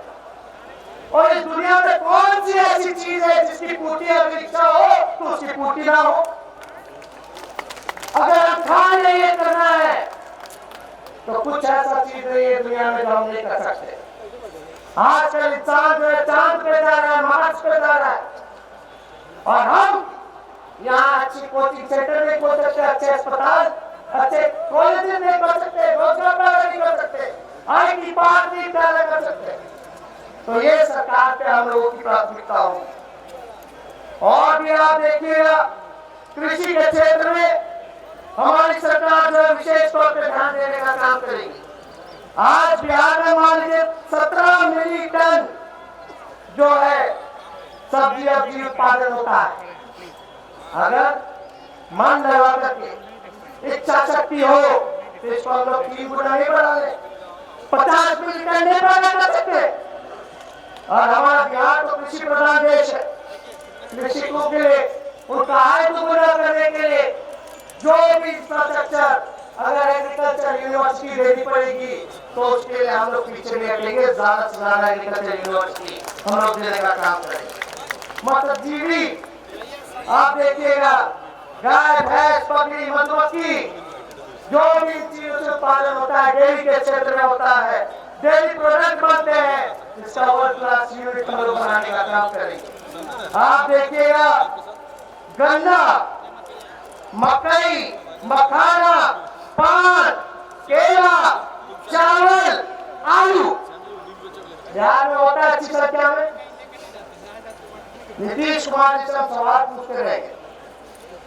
और इस दुनिया में कौन सी ऐसी चीज है जिसकी पूर्ति अगर इच्छा हो तो उसकी पूर्ति ना हो? अगर हम ठान नहीं करना है तो कुछ ऐसा चीज नहीं है दुनिया में जो हम नहीं कर सकते। आजकल इंसान जो है चांद पे जा रहा है, मार्स पे जा रहा है, और हम यहाँ अच्छी कोचिंग सेंटर नहीं खोल सकते, अच्छे अस्पताल, अच्छे कॉलेज नहीं कर सकते, रोजगार पैदा नहीं कर सकते, IT पार्क नहीं पैदा कर सकते। तो ये सरकार पे हम लोगों की प्राथमिकता होगी। और भी आप देखिएगा कृषि के क्षेत्र में हमारी सरकार जो है विशेष तौर पे ध्यान देने का काम करेगी। आज बिहार में मान लीजिए 17 मिलियन टन जो है सब्जी अब्जी उत्पादन होता है। अगर मन लगा करके इच्छा शक्ति हो तो इसको हम लोग 3 गुना नहीं बढ़ा ले, 50 मिलियन टन नहीं पैदा कर सकते। और हमारा बिहार तो कृषि प्रधान देश है। कृषकों के लिए उनका आय दोगुना करने के लिए जो भी इंफ्रास्ट्रक्चर अगर एग्रीकल्चर यूनिवर्सिटी देनी पड़ेगी तो उसके लिए हम लोग पीछे नहीं हटेंगे। ज्यादा से ज्यादा एग्रीकल्चर यूनिवर्सिटी हम लोग देने का काम करेंगे। मत्स्यजीवी आप देखिएगा, गाय भैंस बकरी मधुमक्खी जो भी चीजों से उत्पादन होता है डेयरी के क्षेत्र में होता है, डेयरी प्रोडक्ट बनते हैं, इसका वर्ल्ड क्लास यूनिट हम लोग बनाने का काम करेंगे। आप देखिएगा गन्ना, मकई, मखाना, पान, केला, चावल, आलू बिहार में होता है अच्छी संख्या में। नीतीश कुमार जी से हम सवाल पूछते रहेंगे।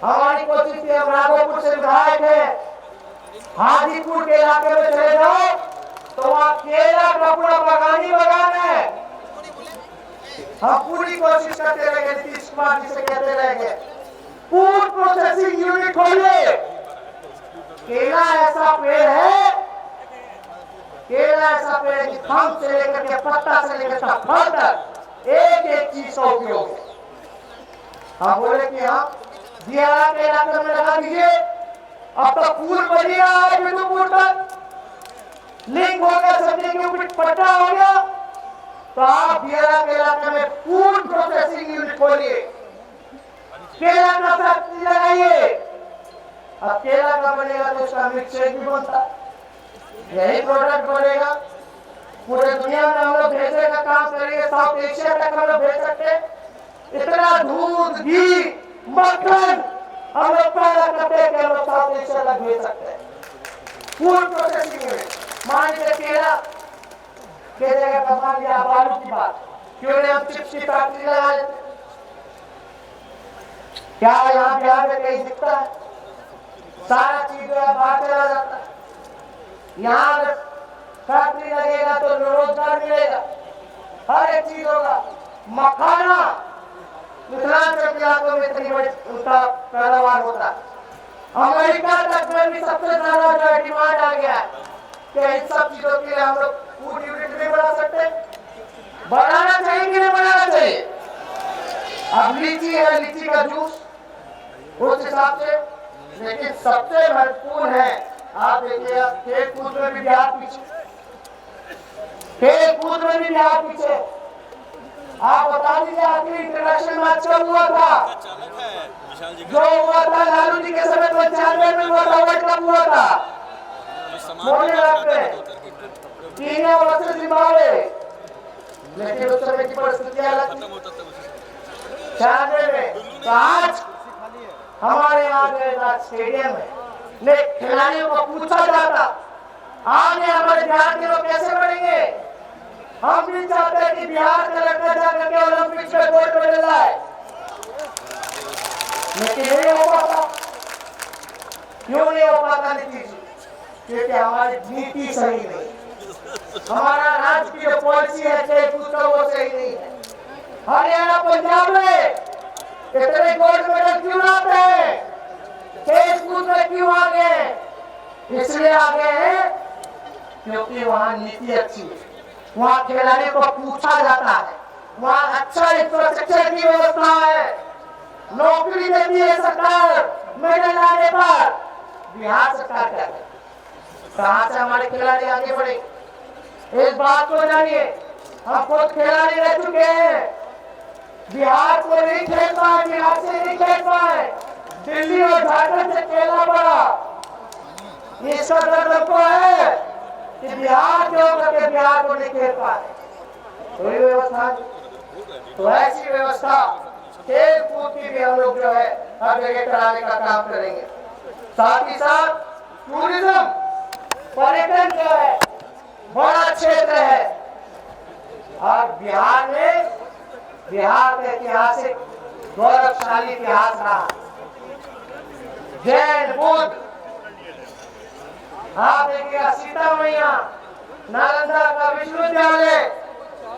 हमारी कोशिश थी, हम राघोपुर से विधायक है, हाजीपुर के इलाके में चले जाओ तो वहाँ केला का पूरा बगान है। हम पूरी कोशिश करते रहेंगे, नीतीश कुमार जी से कहते रहेंगे फूड प्रोसेसिंग यूनिट खोलिए। केला ऐसा पेड़ है, केला ऐसा पेड़ है कि थम से लेकर के पत्ता से लेकर फल तक एक एक चीज का उपयोग है। हम बोले कि हम दियारा के इलाके में लगा दीजिए। अब तो फूल बन रहा है, बिंदुपुर तक लिंक हो गया, सब्जी के ऊपर पट्टा हो गया। तो आप दियारा के इलाके में फूड प्रोसेसिंग यूनिट खोलिए, केला का फैक्ट्री लगाइए। अब केला का बनेगा तो उसका मिल्क शेक भी बनता, यही प्रोडक्ट बनेगा। पूरे दुनिया में हम लोग भेजने का काम करेंगे, साउथ एशिया तक हम लोग भेज सकते हैं। इतना दूध, घी, मक्खन हम लोग पैदा करते हैं कि हम लोग साउथ एशिया तक भेज सकते हैं। फूड प्रोसेसिंग में मान लीजिए केला के जगह पर मान लिया आलू की बात, क्यों नहीं हम चिप्स की फैक्ट्री लगा लेते? क्या यहाँ बिहार में कहीं दिखता है? सारा चीज जो है बाहर चला जाता है। यहाँ अगर फैक्ट्री लगेगा तो रोजगार मिलेगा, हर एक चीज होगा। मखाना मिथिलांचल के इलाकों में इतनी बड़ी उसका पैदावार होता है। अमेरिका तक में भी सबसे ज्यादा जो है डिमांड आ गया है कि इन सब चीजों के लिए हम लोग फूड यूनिट नहीं बना सकते। बनाना चाहिए कि नहीं बनाना चाहिए? अब लीची है, लीची का जूस उस हिसाब से, लेकिन सबसे महत्वपूर्ण है आप देखिए खेल कूद में भी बिहार पीछे, खेल कूद में भी बिहार पीछे। आप बता दीजिए आखिरी इंटरनेशनल मैच कब हुआ था? जो हुआ था लालू जी के समय 95 में हुआ था, वर्ल्ड कप हुआ था मोदी लगते कीनिया वर्सेस जिम्बाब्वे, लेकिन उस समय की परिस्थितियां अलग थी 96 में। तो आज हमारे यहाँ स्टेडियम में खिलाड़ियों को पूछा जाता आगे हमारे बिहार के लोग कैसे बढ़ेंगे। हम भी चाहते हैं कि बिहार का लड़का जाकर के ओलंपिक्स में गोल्ड मेडल लाए, लेकिन नहीं हो पाता। क्यों नहीं हो पाता नीतीश जी? क्योंकि हमारी नीति सही नहीं, हमारा राज्य की जो पॉलिसी है वो सही नहीं है। हरियाणा पंजाब में इतने गोल्ड मेडल क्यों लाते हैं? खेल कूद में क्यों आगे? इसलिए आगे हैं क्योंकि वहाँ नीति अच्छी है, वहाँ खिलाड़ी को पूछा जाता है, वहाँ अच्छा इंफ्रास्ट्रक्चर की व्यवस्था है, नौकरी देती है सरकार मेडल लाने पर। बिहार सरकार क्या है? कहाँ से हमारे खिलाड़ी आगे बढ़े? इस बात को जानिए, हम खुद खिलाड़ी रह चुके हैं। बिहार को नहीं खेल पाए, बिहार से नहीं खेल पाए, दिल्ली और झारखंड से खेलना पड़ा। इसका दर्द को है कि बिहार के होकर के बिहार को नहीं खेल पाए। तो ये व्यवस्था, तो ऐसी व्यवस्था खेल कूद की भी हम लोग जो है हर जगह कराने का काम करेंगे। साथ ही साथ टूरिज्म, पर्यटन जो है बड़ा क्षेत्र है और बिहार में, बिहार का ऐतिहासिक गौरवशाली इतिहास रहा। जैन बुद्ध, आप देखिएगा सीता मैया, नालंदा का विश्वविद्यालय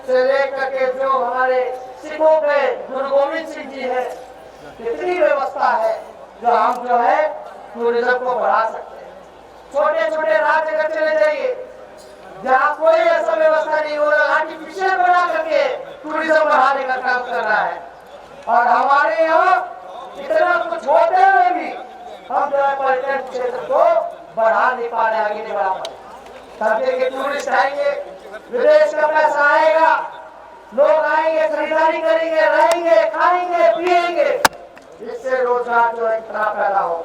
से लेकर के जो हमारे सिखों के गुरु गोविंद सिंह जी है, कितनी व्यवस्था है जो हम जो है टूरिज्म को बढ़ा सकते हैं। छोटे छोटे राज्य अगर चले जाइए जहाँ कोई ऐसा व्यवस्था नहीं हो रहा, आर्टिफिशियल बना करके टूरिज्म बढ़ाने का काम कर रहा है। और हमारे यहाँ इतना कुछ होते हुए भी हम जो है पर्यटन क्षेत्र को बढ़ा नहीं पा रहे, आगे नहीं बढ़ा पा रहे। तब देखिए टूरिस्ट आएंगे, विदेश का पैसा आएगा, लोग आएंगे, खरीदारी करेंगे, रहेंगे, खाएंगे, पिएंगे, इससे रोजगार जो है इतना पैदा हो।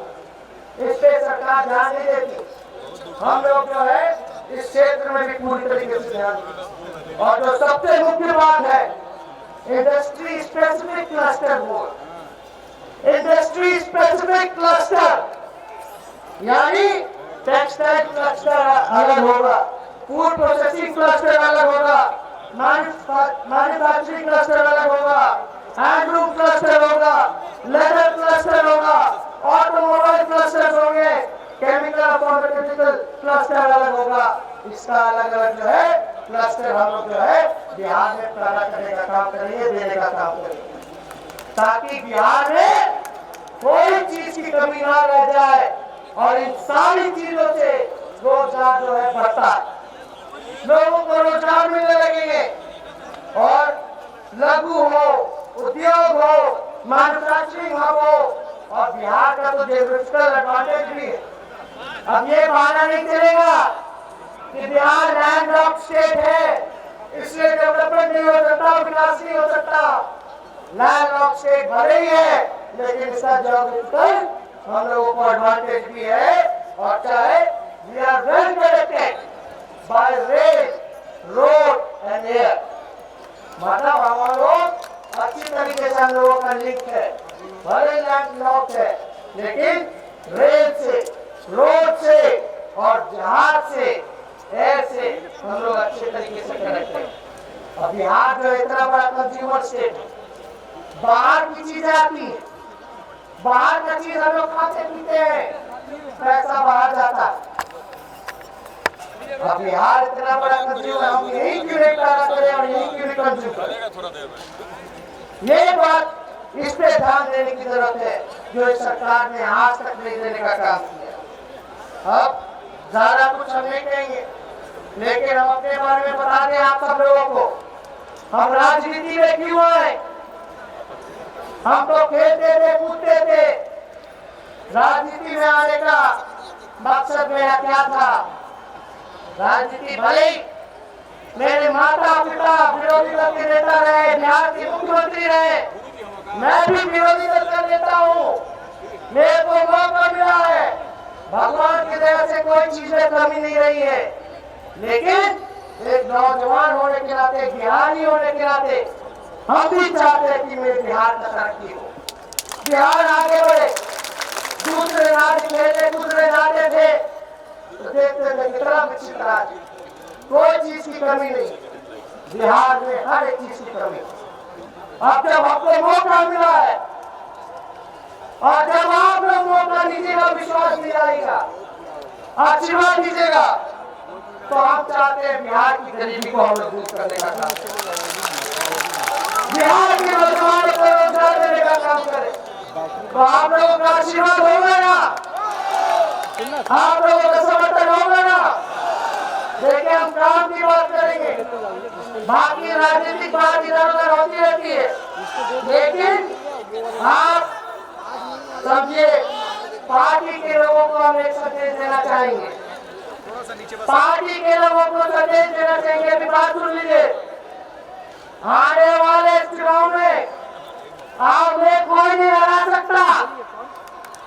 इस पे सरकार ध्यान नहीं देती। हम लोग जो है इस क्षेत्र में भी पूरी तरीके से ध्यान दें। और जो सबसे मुख्य बात है, industry specific cluster board, industry specific cluster, यानी टेक्सटाइल क्लस्टर अलग होगा, फूड प्रोसेसिंग क्लस्टर अलग होगा, मैन्युफैक्चरिंग क्लस्टर अलग होगा, हैंडलूम क्लस्टर होगा, लेदर क्लस्टर होगा, ऑटोमोबाइल क्लस्टर होंगे, केमिकल और फार्मास्यूटिकल क्लस्टर अलग होगा। इसका अलग अलग जो है क्लस्टर हम लोग जो है बिहार में पैदा करने का काम करेंगे, देने का काम करेंगे, ताकि बिहार में कोई चीज की कमी ना रह जाए और इन सारी चीजों से रोजगार जो है बढ़ता है, लोगों को रोजगार मिलने लगेंगे और लघु हो, उद्योग हो, मैन्युफैक्चरिंग हो। और बिहार का तो जियोग्राफिकल एडवांटेज भी है। अब ये बहाना नहीं चलेगा कि बिहार लैंड लॉक स्टेट है इसलिए डेवलपमेंट नहीं हो सकता, विकास नहीं हो सकता। लैंड लॉक स्टेट भले ही है लेकिन इसका जियोग्राफिकल हम लोगों को एडवांटेज भी है। और चाहे we are well connected by rail, road and air, मतलब हम लोग अच्छी तरीके से हम लोगों का लिंक है। भले लैंड लॉक है लेकिन रेल से, रोड से और जहाज से, एयर से हम लोग अच्छे तरीके से कनेक्ट हैं। और बिहार जो इतना बड़ा कंज्यूमर स्टेट है, बाहर की चीजें आती है, बाहर का चीज हम लोग खाते पीते हैं, पैसा बाहर जाता है। अब बिहार इतना बड़ा कंज्यूमर, हम यही क्यों नहीं पैदा करें और यही क्यों नहीं कंज्यूम करें? ये बात, इस पे ध्यान देने की जरूरत है जो इस सरकार ने आज तक नहीं देने का काम किया। अब ज्यादा कुछ हम नहीं कहेंगे लेकिन हम अपने बारे में बता दें आप सब लोगों को, हम राजनीति में क्यों आए। हम तो खेलते थे, कूदते थे, राजनीति में आने का मकसद मेरा क्या था? राजनीति भले मेरे माता पिता विरोधी दल के नेता रहे, बिहार के मुख्यमंत्री रहे, मैं भी विरोधी दल का नेता हूँ, मेरे को मौका मिला है, भगवान की दया से कोई चीज में कमी नहीं रही है। लेकिन एक नौजवान होने के नाते, बिहारी होने के नाते हम भी चाहते हैं कि मेरे बिहार का तरक्की हो, बिहार आगे बढ़े। दूसरे राज्य खेलने दूसरे जाते थे तो देखते थे कितना विकसित राज्य, कोई चीज की कमी नहीं, बिहार में हर एक चीज की कमी। अब जब आपको मौका मिला है और जब आप लोग मौका दीजिएगा, विश्वास दिलाएगा, आशीर्वाद दीजिएगा, तो हम चाहते हैं बिहार की गरीबी को हम दूर करने का काम। बिहार के नौजवानों को रोजगार देने का काम करें। तो आप लोगों का आशीर्वाद होगा ना, आप लोगों का समर्थन होगा ना। देखिए हम काम की बात करेंगे, बाकी राजनीतिक बात इधर उधर होती रहती है, लेकिन आप समझिए पार्टी के लोगों को हम एक संदेश देना चाहेंगे, पार्टी के लोगों को संदेश देना चाहेंगे। अभी बात सुन लीजिए, आने वाले चुनाव में हमें कोई नहीं हरा सकता,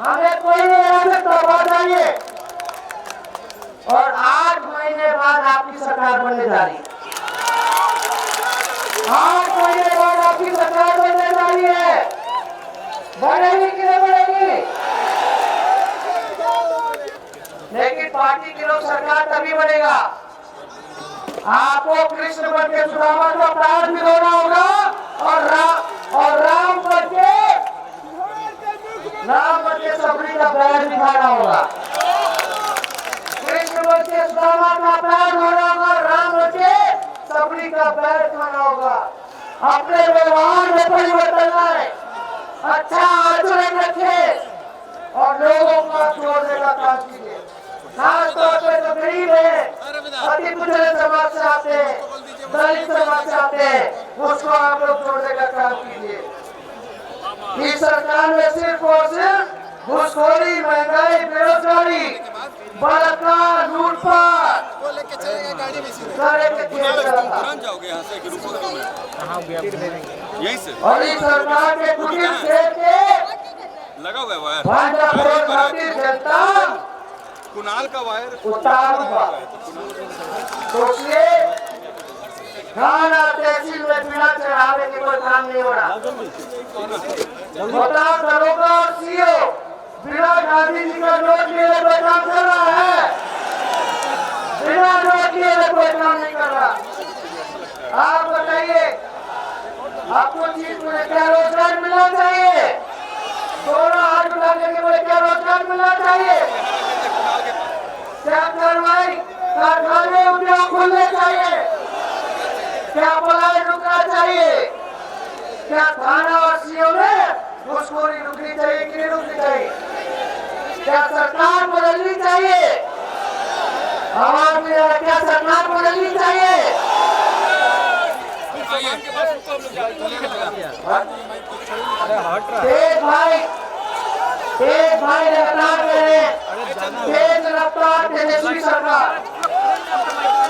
हमें कोई नहीं हरा सकता, बात आइए। और 8 महीने बाद आपकी सरकार बनने जा रही है, 8 महीने बाद आपकी सरकार बनने जा रही है। बढ़ेगी कि नहीं बढ़ेगी? लेकिन पार्टी के लोग सरकार तभी बनेगा, आपको कृष्ण बन के सुदामा का प्राण भिगोना होगा और राम बन के सबरी का पैर दिखाना होगा। कृष्ण बन के सुदामा का पैर होना होगा, राम बन के सबरी का पैर खाना होगा। अपने व्यवहार में परिवर्तन लाए, अच्छा आचरण रखें और लोगों को छोड़ने का काम कीजिए। खासतौर पर जो गरीब है, अति पिछड़े समाज से आते हैं, दलित समाज से आते हैं, उसको आप लोग जोड़ने का काम कीजिए। इस सरकार में सिर्फ और सिर्फ घूसखोरी, महंगाई, बेरोजगारी, बलात्कार, लूटपाट और इस सरकार के कुटिल खेल के लगा हुआ है भारतीय जनता कुणाल का वायर उतार हुआ। सोचिए थाना तहसील में बिना चढ़ावे के कोई काम नहीं हो रहा। बताओ दरोगा और सीओ बिना गांधी जी का नोट लिए कोई काम कर रहा है? बिना नोट लिए कोई काम नहीं कर रहा। आप बताइए आपको चीज मुझे क्या रोजगार मिलना चाहिए? दोनों हाथ उठा के मुझे क्या रोजगार मिलना चाहिए? क्या कार्रवाई कारखाने उद्योग खुलने चाहिए? क्या पलायन रुकना चाहिए? क्या थाना और सीओ में घूसखोरी रुकनी चाहिए कि नहीं रुकनी चाहिए? क्या सरकार बदलनी चाहिए? आवाज में क्या सरकार बदलनी चाहिए? तेज भाई लगातार करें, तेज रफ्तार तेजस्वी सरकार,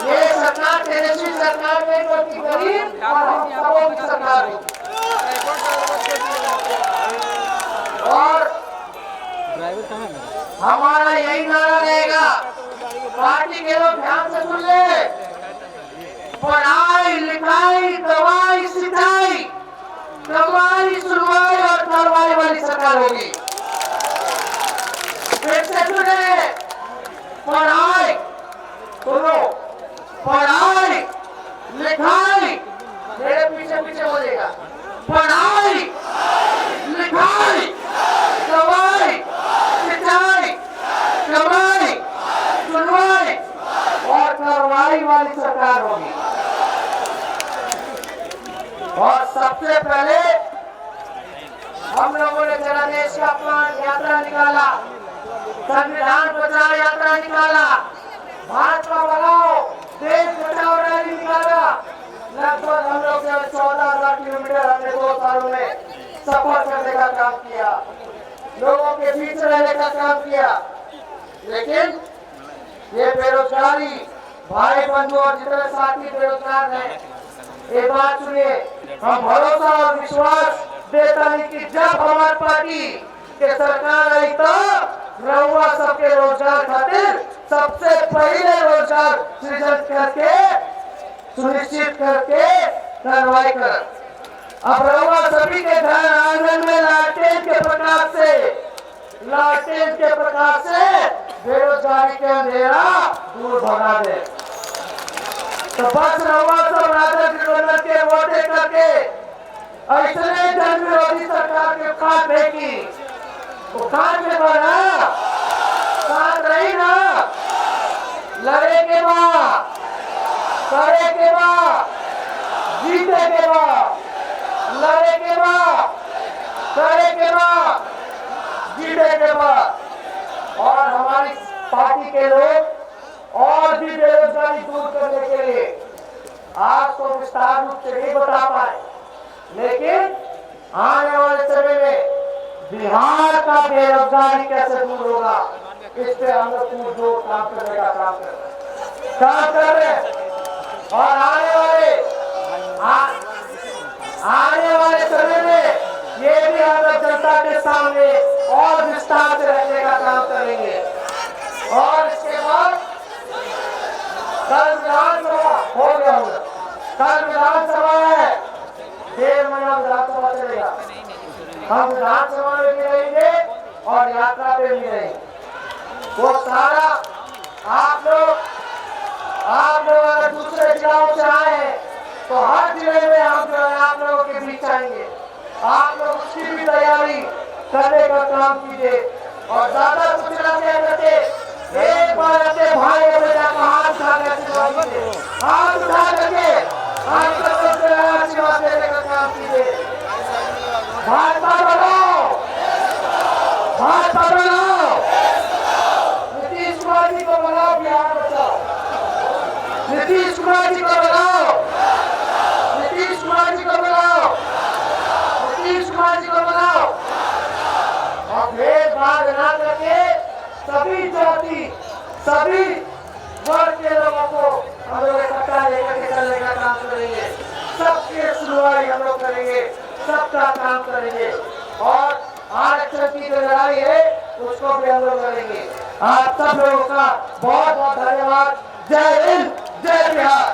ये सरकार तेजस्वी सरकार में जो कि गरीब और हम सबों की सरकार है। और हमारा यही नारा रहेगा, पार्टी के लोग ध्यान से सुन ले, पढ़ाई लिखाई दवाई सिंचाई कमाई सुनवाई और कार्रवाई वाली सरकार होगी। फिर से सुने, पढ़ाई सुनो, पढ़ाई लिखाई मेरे पीछे पीछे बोलेगा, पढ़ाई लिखाई दवाई सिंचाई कमाई सुनवाई और कार्रवाई वाली सरकार होगी। और सबसे पहले हम लोगों ने जनादेश का अपमान यात्रा निकाला, संविधान बचाओ यात्रा निकाला, भाजपा भगाओ देश बचाओ रैली निकाला। लगभग हम लोग 14,000 किलोमीटर हमने 2 सालों में सफर करने का काम किया, लोगों के बीच रहने का काम किया। लेकिन ये बेरोजगारी, भाई बंधु और जितने साथी बेरोजगार हैं, ये बात सुनिए, हम भरोसा और विश्वास देता है कि जब हमारी पार्टी के सरकार आई तो रहुआ सबके रोजगार खातिर सबसे पहले रोजगार सृजन करके सुनिश्चित करके कार्रवाई कर। अब रहुआ सभी के घर आंगन में लालटेन के प्रकाश से बेरोजगारी के अंधेरा दूर भगा दे। तो बस रहुआ सब राजद गठबंधन के वोटे करके ऐसे जन विरोधी सरकार के काट फेंकी, वो काट में बना साथ रही ना, लड़े के बाद, करे के बाद, जीते के बाद लड़े के बाद, करे के बाद, जीते के बाद। और हमारी पार्टी के लोग और भी बेरोजगारी दूर करने के लिए आज तो विस्तार रूप से नहीं बता पाए, लेकिन आने वाले समय में बिहार का बेरोजगारी कैसे दूर होगा, इस पे हम लोग पूरजोर काम करने का काम कर रहे हैं। और आने वाले समय में ये भी हम लोग जनता के सामने और विस्तार से रहने का काम करेंगे। और इसके बाद कल विधानसभा हो गया होगा, कल विधानसभा है, 1.5 महीना विधानसभा चलेगा। हम विधानसभा में भी रहेंगे और यात्रा पे भी रहेंगे। वो सारा आप लोग अगर दूसरे जिलों से आए हैं तो हर जिले में हम जो है आप लोगों के बीच आएंगे। आप लोग उसकी भी तैयारी करने का काम कीजिए और ज्यादा कुछ न कहते, एक बार अपने भाई और बेटा का हाथ उठा करके आशीर्वाद देने का काम कीजिए। भाजपा बनाओ, भाजपा बनाओ, नीतीश कुमार जी को बनाओ, बिहार बचाओ, नीतीश कुमार जी को बनाओ, नीतीश कुमार जी को बनाओ, नीतीश कुमार जी को बनाओ। और भेदभाव न करके सभी जाति, सभी वर्ग के लोगों को हम लोग इकट्ठा लेकर के चलने का काम करेंगे। सबके सुनवाई हम लोग करेंगे, सबका काम करेंगे और आरक्षण की जो लड़ाई है उसको भी हम लोग करेंगे। आप सब लोगों का बहुत बहुत धन्यवाद। जय हिंद, जय बिहार।